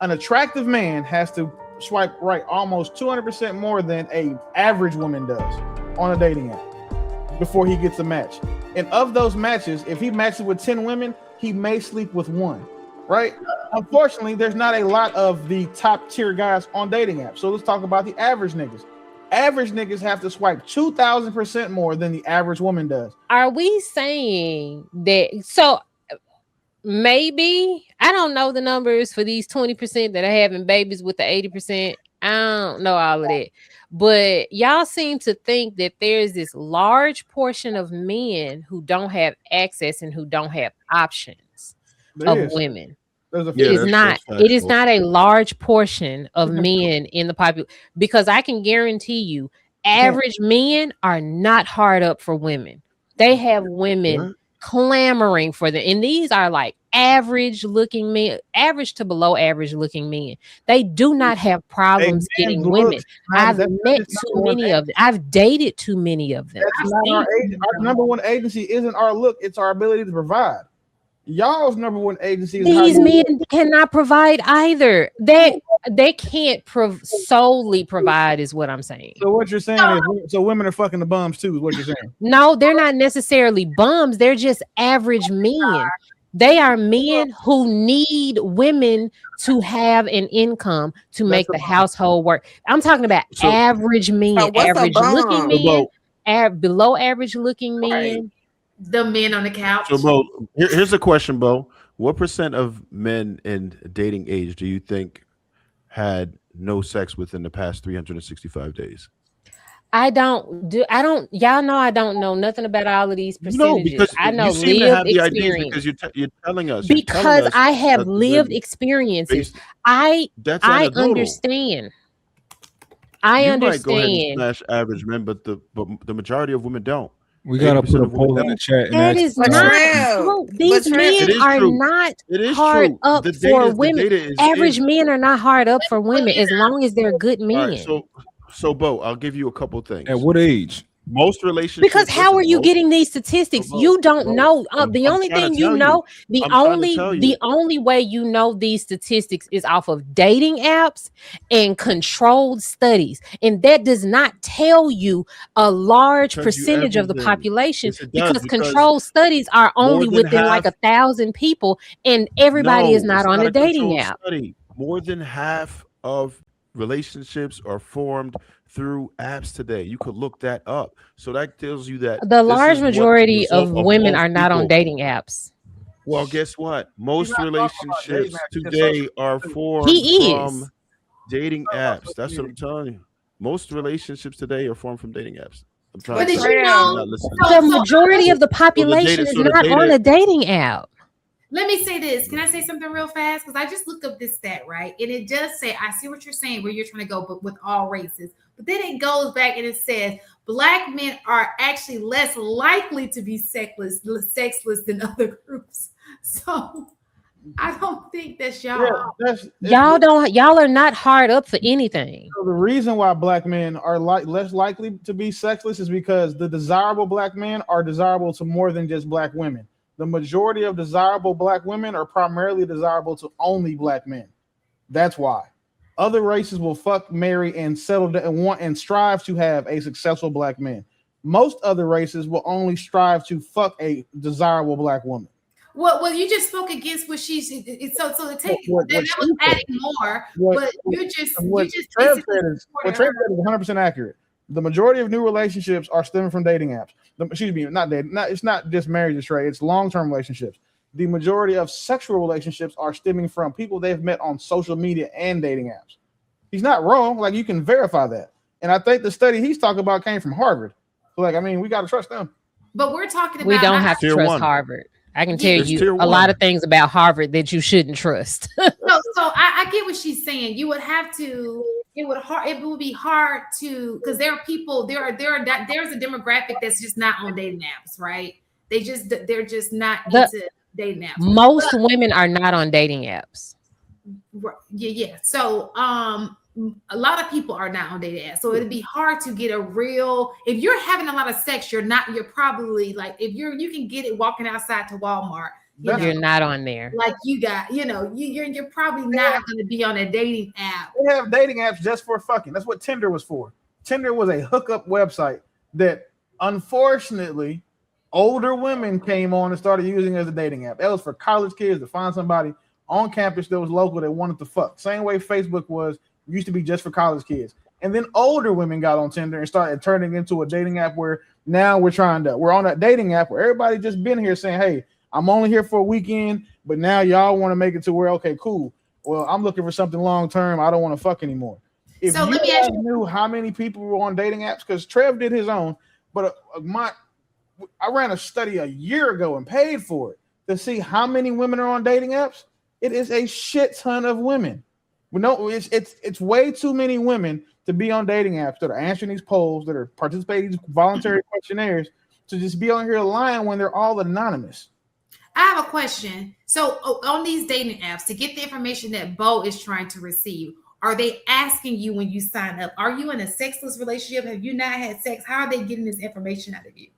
An attractive man has to swipe right almost 200% more than a average woman does on a dating app before he gets a match. And of those matches, if he matches with 10 women, he may sleep with one, right? Unfortunately, there's not a lot of the top tier guys on dating apps. So let's talk about the average niggas. Average niggas have to swipe 2,000% more than the average woman does. Are we saying that? So maybe I don't know the numbers for these 20% that are having babies with the 80%. I don't know all of that. But y'all seem to think that there's this large portion of men who don't have access and who don't have options of women. It is not a large portion of men in the population, because I can guarantee you average men are not hard up for women. They have women clamoring for them, and these are like average looking men, average to below average looking men. They do not have problems getting women. I've met too many of them. I've dated too many of them. Our number one agency isn't our look, it's our ability to provide. Y'all's number one agency is these men cannot provide either. They can't solely provide, is what I'm saying. So what you're saying is, so women are fucking the bums too, is what you're saying? No, they're not necessarily bums. They're just average men. They are men who need women to have an income to make the household work. I'm talking about average men, average looking men, below average looking men. The men on the couch. So, Bo, here's a question, Bo. What percent of men in dating age do you think had no sex within the past 365 days? Y'all know I don't know nothing about all of these percentages. I know lived experience because you're telling us. Because I have lived experiences. I understand. I understand. Smash average men, but the majority of women don't. We gotta put a poll in the chat. That is not true. These men are not hard up for women. Average men are not hard up for women as long as they're good men. Right, so Bo, I'll give you a couple things. At what age? Most relationships. Because how are you getting these statistics? You don't know. The only thing you know, the only way you know these statistics is off of dating apps and controlled studies. And that does not tell you a large percentage of the population, because controlled studies are only within like 1,000 people, and everybody is not on a dating app. More than half of relationships are formed through apps today. You could look that up. So that tells you that the large majority of women are not on dating apps. Well, guess what? Most relationships today are formed from dating apps. That's what I'm telling you. Most relationships today are formed from dating apps. I'm trying to say the majority of the population is not on a dating app. Let me say this. Can I say something real fast? Because I just looked up this stat, right? And it does say, I see what you're saying, where you're trying to go, but with all races. But then it goes back and it says, Black men are actually less likely to be sexless than other groups. So I don't think that's y'all. Y'all are not hard up for anything. So the reason why Black men are less likely to be sexless is because the desirable Black men are desirable to more than just Black women. The majority of desirable Black women are primarily desirable to only Black men. That's why. Other races will fuck, marry, and settle and want and strive to have a successful Black man. Most other races will only strive to fuck a desirable Black woman. Well, you just spoke against what she's so to take that was adding more, but you just what Trev said is 100% accurate. The majority of new relationships are stemming from dating apps. It's not just marriage is right. It's long-term relationships. The majority of sexual relationships are stemming from people they've met on social media and dating apps. He's not wrong. Like, you can verify that. And I think the study he's talking about came from Harvard. So, we got to trust them. But we're talking about... We don't have to trust Harvard. I can tell you a lot of things about Harvard that you shouldn't trust. So I get what she's saying. You would have to... It would be hard to, because there are people, there's a demographic that's just not on dating apps, right? They're just not into dating apps. Most women are not on dating apps. Yeah. So a lot of people are not on dating apps. So it'd be hard to get a real, if you're having a lot of sex, you're probably like, if you can get it walking outside to Walmart, You're not on there. Like you got, you're probably not going to be on a dating app. They have dating apps just for fucking. That's what Tinder was for. Tinder was a hookup website that, unfortunately, older women came on and started using as a dating app. That was for college kids to find somebody on campus that was local that wanted to fuck. Same way Facebook used to be just for college kids. And then older women got on Tinder and started turning into a dating app where now we're on that dating app where everybody just been here saying, hey, I'm only here for a weekend, but now y'all want to make it to where, okay, cool. Well, I'm looking for something long term. I don't want to fuck anymore. If so you guys knew how many people were on dating apps, because Trev did his own, but I ran a study a year ago and paid for it to see how many women are on dating apps. It is a shit ton of women. No, it's way too many women to be on dating apps that are answering these polls, that are participating in these voluntary questionnaires, to just be on here lying when they're all anonymous. I have a question. So on these dating apps, to get the information that Bo is trying to receive, are they asking you when you sign up? Are you in a sexless relationship? Have you not had sex? How are they getting this information out of you?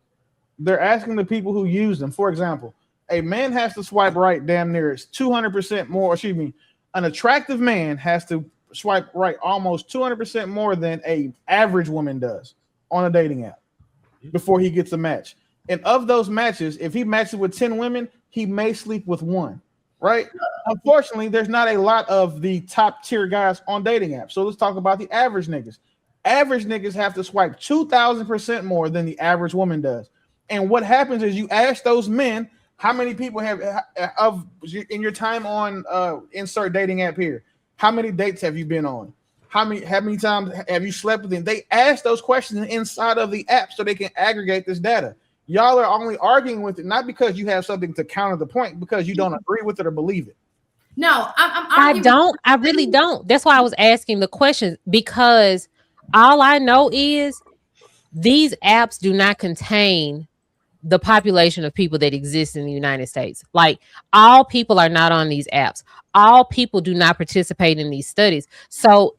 They're asking the people who use them. For example, a man has to swipe right damn near 200% more. Excuse me. An attractive man has to swipe right almost 200% more than a average woman does on a dating app before he gets a match. And of those matches, if he matches with 10 women, he may sleep with one, right? Unfortunately, there's not a lot of the top tier guys on dating apps. So let's talk about the average niggas. Average niggas have to swipe 2,000% more than the average woman does. And what happens is you ask those men, how many people have in your time on insert dating app here? How many dates have you been on? How many times have you slept with them? They ask those questions inside of the app so they can aggregate this data. Y'all are only arguing with it not because you have something to counter the point, because you don't agree with it or believe it. No, I don't. I really don't. That's why I was asking the questions, because all I know is these apps do not contain the population of people that exist in the United States. Like, all people are not on these apps. All people do not participate in these studies. So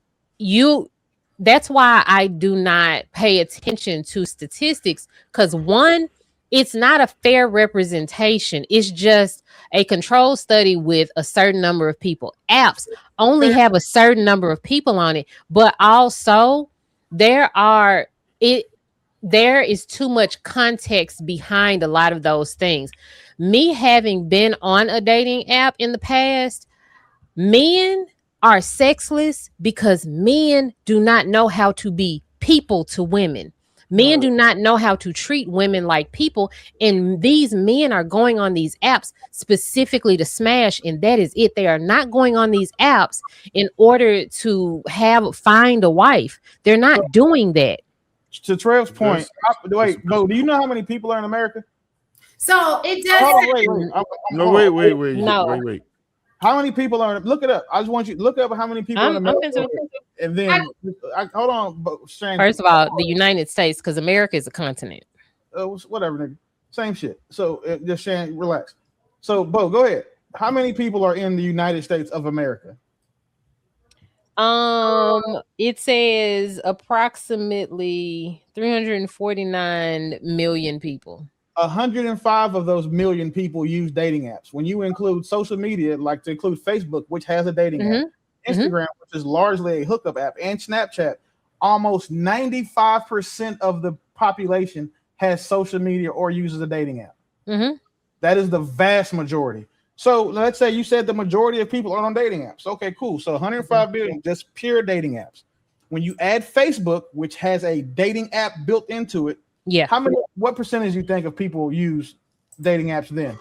that's why I do not pay attention to statistics, because one, it's not a fair representation. It's just a control study with a certain number of people. Apps only have a certain number of people on it, but also there is too much context behind a lot of those things. Me having been on a dating app in the past, men are sexless because men do not know how to be people to women. Men do not know how to treat women like people. And these men are going on these apps specifically to smash. And that is it. They are not going on these apps in order to find a wife. They're not doing that. To Trev's point, wait, Bo, do you know how many people are in America? So it does. Wait. How many people are? Look it up. I just want you to look up how many people in America. And then hold on, Shane. First of all, the United States, because America is a continent. Whatever, nigga. Same shit. So just Shane, relax. So Bo, go ahead. How many people are in the United States of America? It says approximately 349 million people. 105 of those million people use dating apps. When you include social media, like to include Facebook, which has a dating app, Instagram, which is largely a hookup app, and Snapchat, almost 95% of the population has social media or uses a dating app. That is the vast majority. So let's say you said the majority of people are on dating apps. Okay, cool. So 105 billion, just pure dating apps. When you add Facebook, which has a dating app built into it, what percentage you think of people use dating apps then?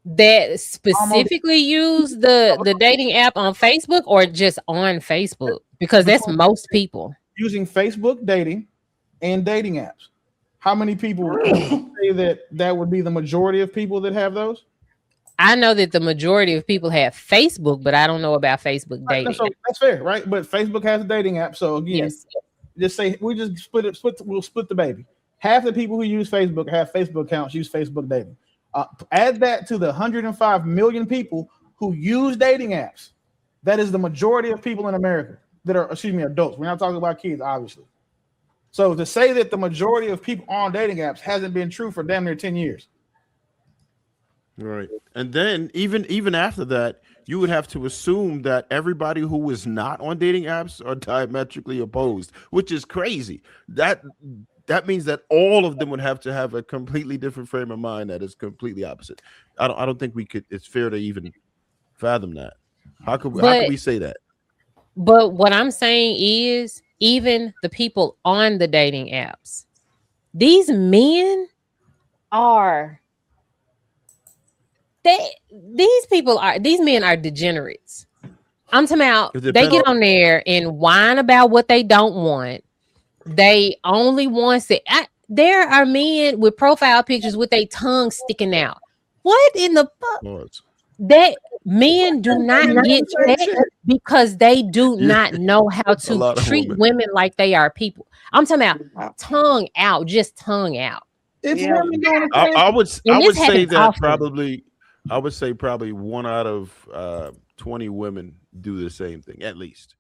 That specifically use the dating app on Facebook, or just on Facebook? Because that's most people using Facebook dating and dating apps. How many people say that would be the majority of people that have those? I know that the majority of people have Facebook, but I don't know about Facebook dating. So that's fair, right? But Facebook has a dating app. So again, just say we'll split the baby. Half the people who use Facebook have Facebook accounts, use Facebook dating. Add that to the 105 million people who use dating apps. That is the majority of people in America that are, adults. We're not talking about kids, obviously. So to say that the majority of people on dating apps hasn't been true for damn near 10 years. Right. And then even after that, you would have to assume that everybody who is not on dating apps are diametrically opposed, which is crazy. That means that all of them would have to have a completely different frame of mind that is completely opposite. I don't think we could. It's fair to even fathom that. How could we say that? But what I'm saying is, even the people on the dating apps, these men are these men are degenerates. I'm talking about they get on there and whine about what they don't want. They only want to. There are men with profile pictures with their tongue sticking out. What in the fuck? That men do not get that because they do not know how to treat women like they are people. I'm talking about tongue out, just tongue out. It's women doing it. I would say that probably. I would say probably 1 out of 20 women do the same thing, at least.